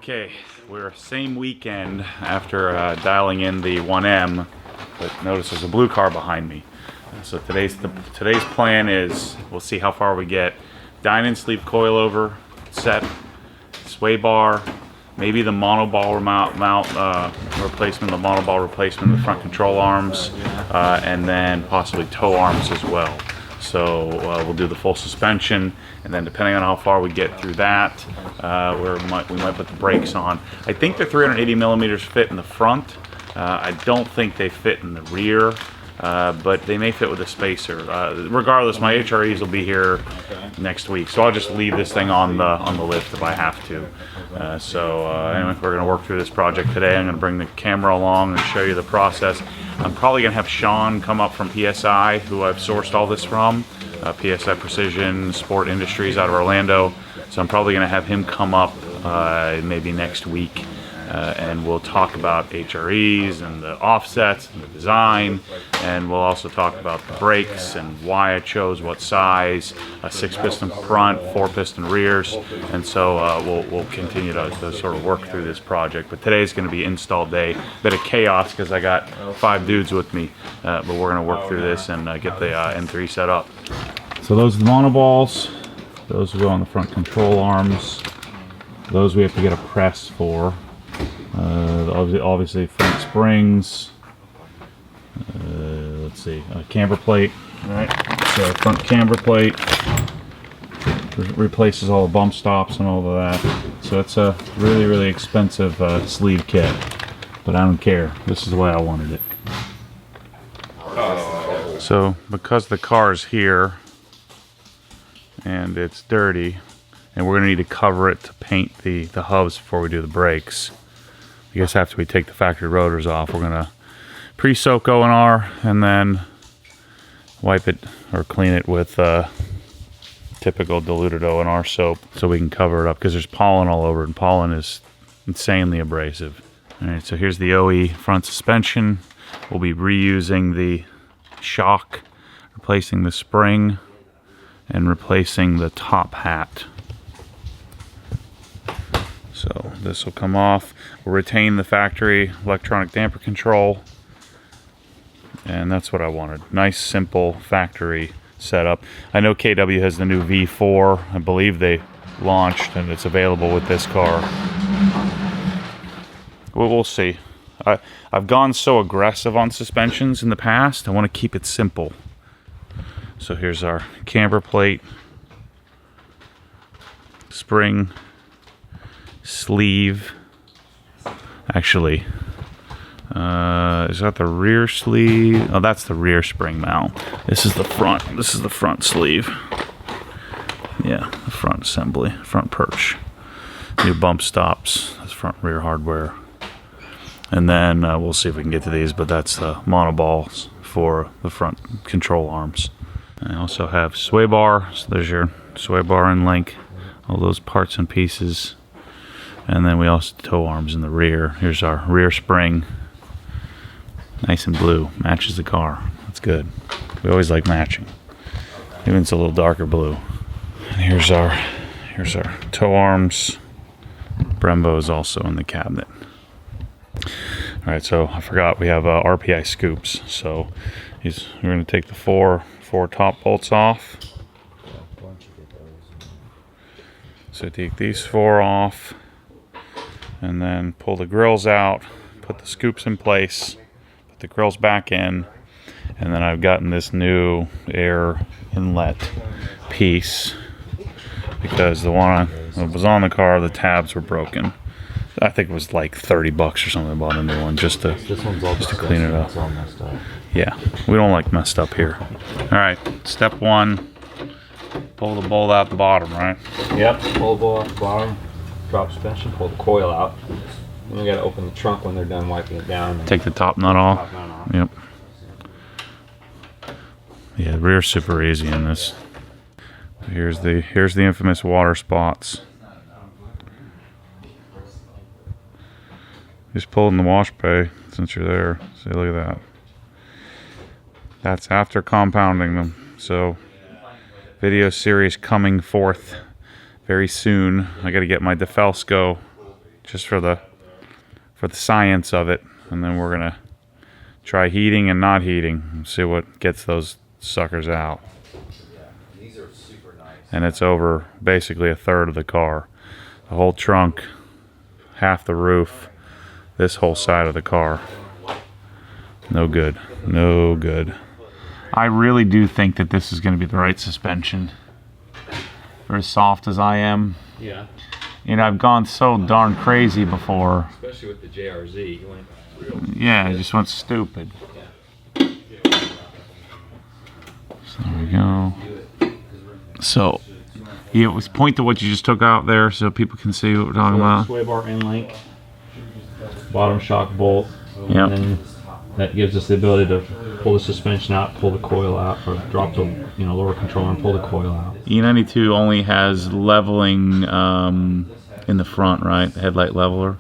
Okay, we're same weekend after dialing in the 1M, but notice there's a blue car behind me. So today's plan is we'll see how far we get. Dinan Coilover set, Sway Bar, maybe the Monoball mount replacement, the Monoball replacement, the front control arms, and then possibly toe arms as well. So we'll do the full suspension, and then depending on how far we get through that, we might put the brakes on. I think the 380 millimeters fit in the front. I don't think they fit in the rear, but they may fit with a spacer. Regardless, my HREs will be here next week, so I'll just leave this thing on the lift if I have to. Anyway, we're going to work through this project today. I'm going to bring the camera along and show you the process. I'm probably going to have Sean come up from PSI, who I've sourced all this from. PSI Precision Sport Industries out of Orlando. So I'm probably going to have him come up maybe next week, and we'll talk about HREs and the offsets and the design, and we'll also talk about the brakes and why I chose what size, a 6-piston front, 4-piston rears, and so we'll continue to sort of work through this project. But today's going to be install day, bit of chaos because I got 5 dudes with me, but we're going to work through this and get the M3 set up. So those are the Monoballs. Those will go on the front control arms. Those we have to get a press for. Obviously front springs. Let's see, a camber plate. All right, so front camber plate replaces all the bump stops and all of that. So it's a really expensive sleeve kit, but I don't care. This is the way I wanted it. So because the car is here and it's dirty, and we're gonna need to cover it to paint the hubs before we do the brakes. I guess after we take the factory rotors off, we're gonna pre-soak O&R and then wipe it or clean it with typical diluted O&R soap so we can cover it up, because there's pollen all over it, and pollen is insanely abrasive. All right, so here's the OE front suspension. We'll be reusing the shock, replacing the spring, and replacing the top hat. So this will come off. We'll retain the factory electronic damper control, and that's what I wanted. Nice, simple factory setup. I know KW has the new V4. I believe they launched, and it's available with this car. We'll see. I've gone so aggressive on suspensions in the past. I want to keep it simple. So here's our camber plate, spring, sleeve. Actually, is that the rear sleeve? Oh, that's the rear spring mount. This is the front. This is the front sleeve. Yeah, the front assembly, front perch. New bump stops. That's front and rear hardware. And then we'll see if we can get to these, but that's the Monoballs for the front control arms. I also have Sway Bar. So there's your Sway Bar and link. All those parts and pieces. And then we also toe arms in the rear. Here's our rear spring. Nice and blue. Matches the car. That's good. We always like matching. Even it's a little darker blue. And here's our toe arms. Brembo is also in the cabinet. Alright, so I forgot we have RPI scoops. So we're going to take the four top bolts off. So take these 4 off, and then pull the grills out, put the scoops in place, put the grills back in, and then I've gotten this new air inlet piece because the one that was on the car, the tabs were broken. I think it was like $30 or something. I bought a new one just to clean it up. Yeah, we don't like messed up here. All right, step 1, pull the bolt out the bottom, right? Yep, pull the bolt out the bottom, drop suspension, pull the coil out. Then we gotta open the trunk when they're done wiping it down. Take the top nut off. Yep. Yeah, the rear's super easy in this. Here's the infamous water spots. Just pull in the wash bay since you're there. See, look at that. That's after compounding them. So, video series coming forth very soon. I got to get my DeFalsco just for the science of it, and then we're gonna try heating and not heating and see what gets those suckers out. These are super nice. And it's over basically a third of the car, the whole trunk, half the roof, this whole side of the car. No good. No good. I really do think that this is going to be the right suspension. For as soft as I am. Yeah. You know, I've gone so darn crazy before. Especially with the JRZ. You went real. Yeah, I just went stupid. So there we go. So, yeah, let's point to what you just took out there so people can see what we're talking about. Sway bar Endlink. Bottom shock bolt. Yep. And then that gives us the ability to pull the suspension out, pull the coil out, or drop the lower controller and pull the coil out. E92 only has leveling in the front, right? The headlight leveler.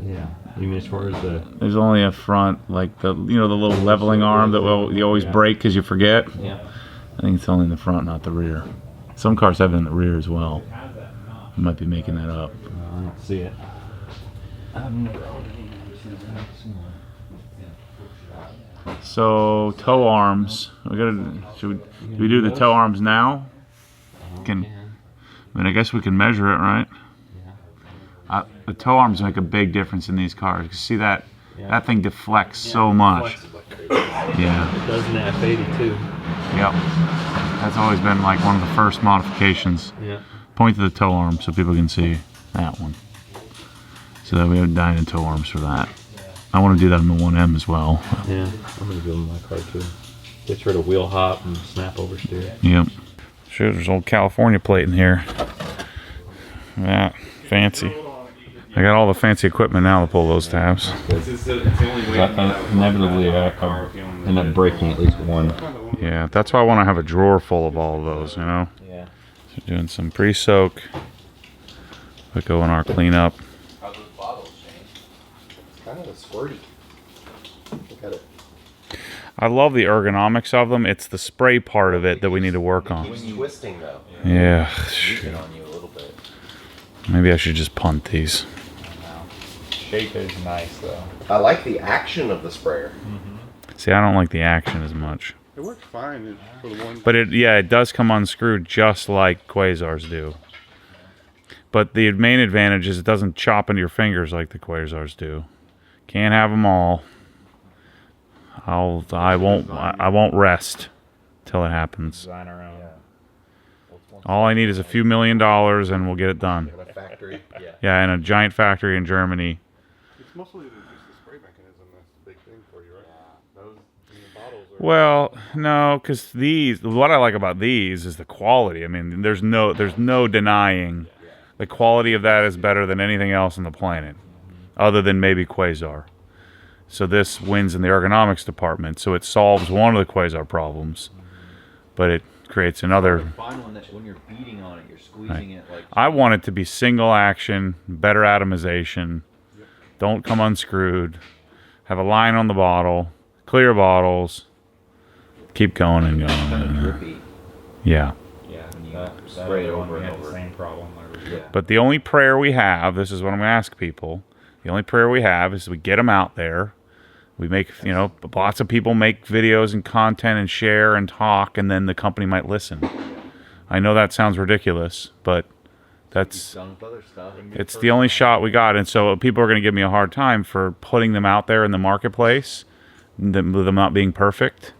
Yeah. You mean as far as the? There's only a front, like the the little leveling arm that you always break because you forget. Yeah. I think it's only in the front, not the rear. Some cars have it in the rear as well. I might be making that up. I don't see it. I've never owned an E92. So toe arms. Should we do the toe arms now? I guess we can measure it, right? Yeah. The toe arms make a big difference in these cars. You see that? Yeah. That thing deflects so much. Yeah. It does in the F80 too. Yep. That's always been like one of the first modifications. Yeah. Point to the toe arm so people can see that one. So that we have Dinan toe arms for that. I want to do that in the 1M as well. Yeah, I'm going to do them in my car too. Get rid of wheel hop and snap oversteer. Yep. Sure, there's old California plate in here. Yeah, fancy. I got all the fancy equipment now to pull those tabs. Inevitably, I end up breaking at least one. Yeah, that's why I want to have a drawer full of all of those, Yeah. So doing some pre-soak. We go in our cleanup. How's those bottles, Shane? It's kind of a squirty. Look at it. I love the ergonomics of them. It's the spray part of it that we need to work on. Keeps twisting though. Yeah. Moving on you a little bit. Maybe I should just punt these. Shape is nice though. I like the action of the sprayer. See, I don't like the action as much. It works fine for the one. But it does come unscrewed just like Quasars do. But the main advantage is it doesn't chop into your fingers like the Quasars do. Can't have them all. I won't rest till it happens. Design our own. All I need is a few $1 million and we'll get it done. In a factory. Yeah. Yeah, in a giant factory in Germany. It's mostly just the spray mechanism that's the big thing for you, right? Those bottles are. Well, no, because what I like about these is the quality. I mean, there's no denying the quality of that is better than anything else on the planet, other than maybe Quasar. So this wins in the ergonomics department. So it solves one of the Quasar problems, but it creates another. Find one that when you're beating on it, you're squeezing it like. I want it to be single action, better atomization. Don't come unscrewed. Have a line on the bottle. Clear bottles. Keep going and going. Drippy. Yeah. Yeah. Spray it over and had the over. same problem. But the only prayer we have, this is what I'm going to ask people. The only prayer we have is we get them out there. We make, lots of people make videos and content and share and talk, and then the company might listen. I know that sounds ridiculous, but it's the only shot we got. And so people are going to give me a hard time for putting them out there in the marketplace, them not being perfect.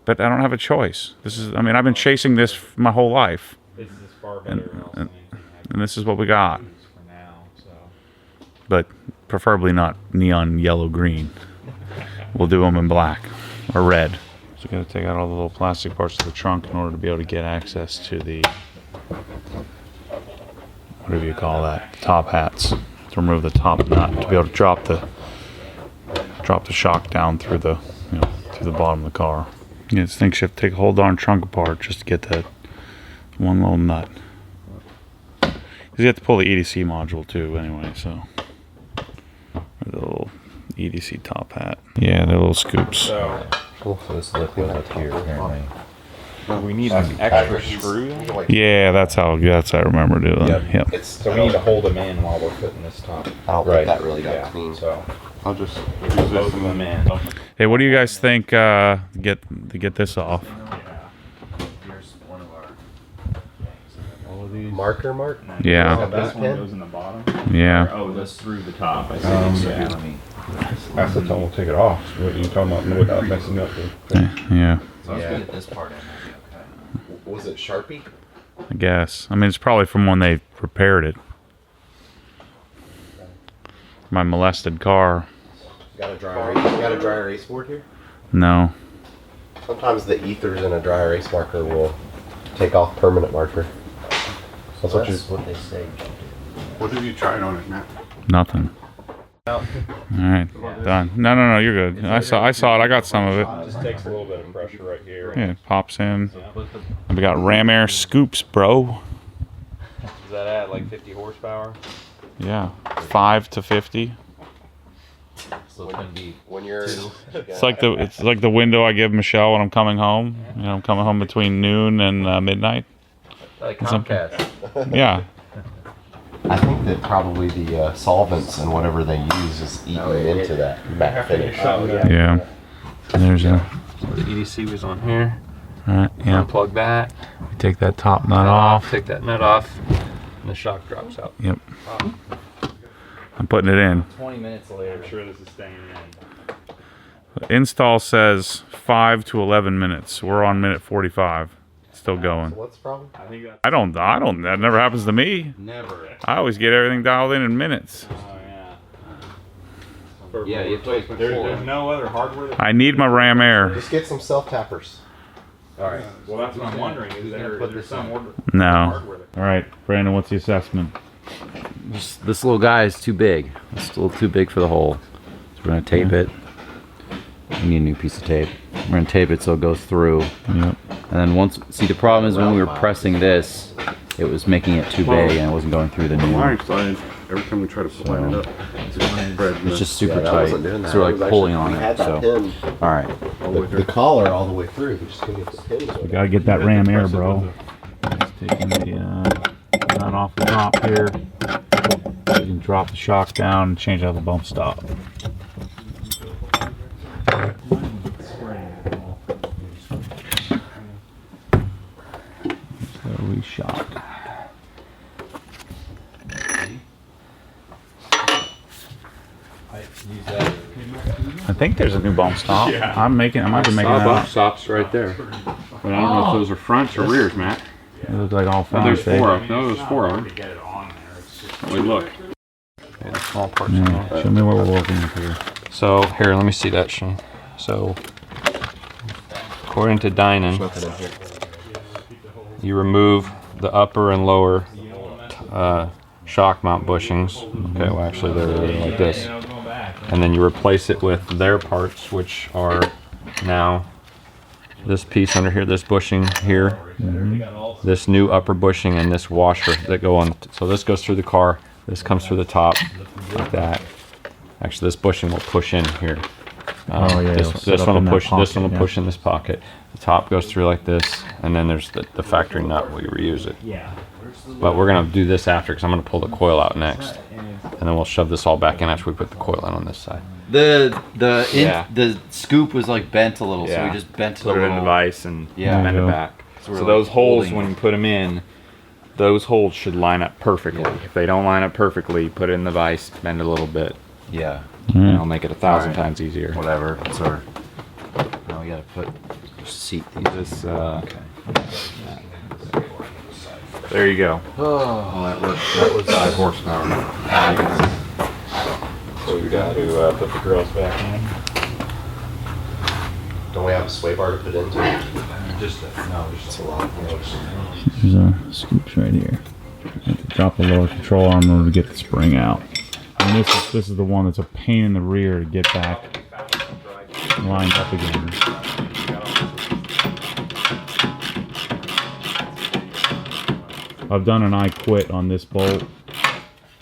But I don't have a choice. I've been chasing this my whole life. This is far better And this is what we got. for now. So. But preferably not neon yellow green. We'll do them in black or red. So we got to take out all the little plastic parts of the trunk in order to be able to get access to the, whatever you call that, top hats. To remove the top nut to be able to drop the shock down through the through the bottom of the car. Yeah, this thing should have to take a whole darn trunk apart just to get that one little nut. Because you have to pull the EDC module too anyway, so. The little EDC top hat. Yeah, they're little scoops. We'll for this liquid up here apparently. We need an extra screw. Yeah, that's how I remember doing it. Yep. It's So we need to hold them in while we're putting this top. I don't think that really got Yeah, clean. so I'll just use both this of and them then. in. Hey, what do you guys think to get this off? Here's one of our All of these. Marker mark? Yeah. This one Pin? goes in the bottom. Yeah. Oh, that's through the top. I see. Yeah. Let me. That's the time we'll take it off. What are you talking about? Without messing up the Yeah. So let's Yeah. get this part in. Okay. Was it Sharpie? I guess. I mean, it's probably from when they repaired it. My molested car. Got a dry erase board here? No. Sometimes the ethers in a dry erase marker will take off permanent marker. That's what That's what they say. you should do. What have you tried on it, Matt? Nothing. All right. Done. No. You're good. I saw it. I got some of it. Just takes a little bit of pressure right here. Yeah. It pops in. And we got ram air scoops, bro. Is that at like 50 horsepower? Yeah. 5 to 50. So it's gonna be. when you're It's like the window I give Michelle when I'm coming home. You know, I'm coming home between noon and midnight. Like Something. Comcast. Yeah. I think that probably the solvents and whatever they use is eating into that matte finish. Yeah. There's a. So the EDC was on here. Right. Yeah. Unplug that. Take that top nut off. Take that nut off. And the shock drops out. Yep. I'm putting it in. 20 minutes later. I'm sure this is staying in. Install says 5 to 11 minutes. We're on minute 45. Still going. What's the problem? I think that's. I don't. That never happens to me. Never. I always get everything dialed in minutes. Oh yeah. Yeah, you have to. There's no other hardware. I need my ram air. Just get some self tappers. All right. Well, that's what I'm wondering. Is there some order? No. Hardware All right, Brandon. What's the assessment? This little guy is too big. It's a little too big for the hole. So we're gonna tape it. We need a new piece of tape. We're gonna tape it so it goes through. Yep. And then once, see, the problem is when we were pressing this, it was making it too big and it wasn't going through the On my new. side, every time we try to line it up, it's spread. It's just super that tight. wasn't doing that. So we're It was like pulling actually- on we had it. that So, pin, all right. the collar all the way through. We just couldn't get the pins. We gotta get that ram air, bro. Just taking the nut off the top here. You can drop the shock down and change out the bump stop. So we shock. I think there's a new bump stop. Yeah. I might be making that up. stops right there. But I don't know if those are fronts or rears, Matt. It looks like all Oh, there's fronts. four of them. No, there's four of them. Wait, look. Okay, the small parts. Yeah, show me what we're working with here. So here, let me see that, Shane. So, according to Dinan, Nothing in here. you remove the upper and lower shock mount bushings. Okay, well actually they're like this. And then you replace it with their parts, which are now this piece under here, this bushing here, this new upper bushing, and this washer that go on. So this goes through the car, this comes through the top, like that. Actually, this bushing will push in here. Oh, yeah, it'll sit This up one in will that push. This one will pocket, push in this pocket. The top goes through like this, and then there's the factory nut. We reuse it. But we're gonna do this after, because I'm gonna pull the coil out next, and then we'll shove this all back in after we put the coil in on this side. The scoop was like bent a little, so Yeah. we just bent Put it a it in the little. vise and Yeah. bend There it you go. back. So we're So like those holes, holding- when you put them in, those holes should line up perfectly. Yeah. If they don't line up perfectly, put it in the vise, bend it a little bit, Yeah. and it'll make it 1,000 Alright. times easier. Whatever. It's our. Now we gotta put seat these. This, Okay. there you go. Oh, that was 5 horsepower. So we got to put the grills back in. Don't we have a sway bar to put into? Just It's a lot. There's scoops right here. I have to drop the lower control arm in order to get the spring out. And this is the one that's a pain in the rear to get back lined up again. I've done an I quit on this bolt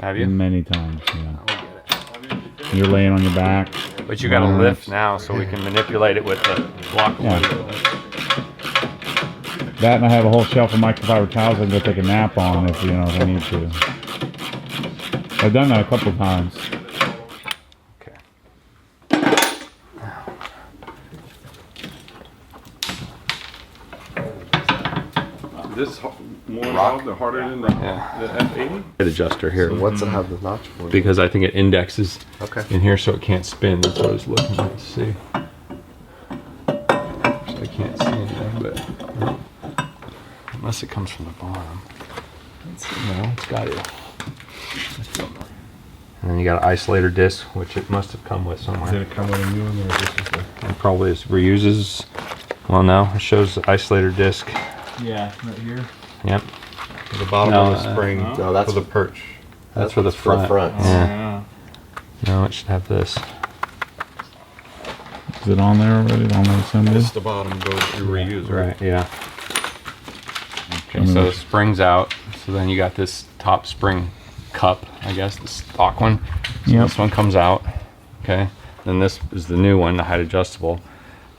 Have you? many times. Yeah. You're laying on your back. But you got to lift now so we can manipulate it with the block. Yeah. That and I have a whole shelf of microfiber towels I can go take a nap on if I need to. I've done that a couple of times. Okay. This more involved, the harder than the F80? Hit adjuster here. What's it have the notch for? Because I think it indexes Okay. in here so it can't spin. That's what I was looking at to see. So I can't see anything, but unless it comes from the bottom. No, it's got to. And then you got an isolator disc, which it must have come with somewhere. Did it come with a new one or this is the... It probably is reuses. Well, no, it shows the isolator disc. Yeah, right here. Yep. The bottom No, of the spring No, that's for the perch. That's for the front. front. Yeah. No, it should have this. Is it on there already? On there assembly? This the bottom goes through reuse, right? Yeah. Okay, so the spring's out. So then you got this top spring cup, I guess, the stock one. So Yep. this one comes out. Okay. Then this is the new one, the height adjustable.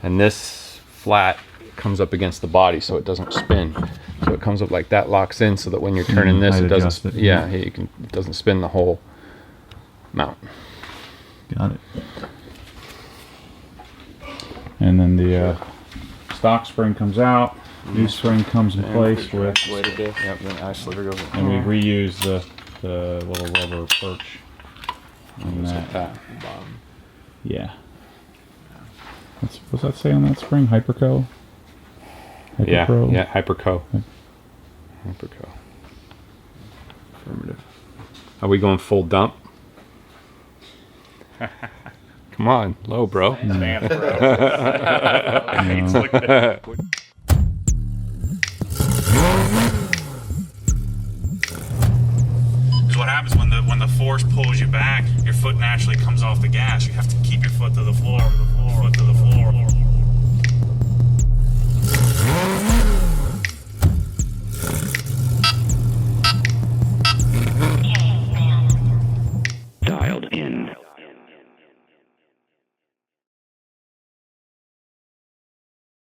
And this flat comes up against the body so it doesn't spin. So it comes up like that, locks in so that when you're turning this, height it doesn't. adjust it, Yeah, it doesn't spin the whole mount. Got it. And then the stock spring comes out. New spring comes in place with, Yep. Then isolator goes. and we reuse the little rubber perch. And that. Yeah. What's that say on that spring? Hyperco? Yeah, Hyperpro? yeah, Hyperco. Hyperco. Affirmative. Are we going full dump? Come on, low, bro. What happens when the force pulls you back, your foot naturally comes off the gas. You have to keep your foot to the floor, foot to the floor.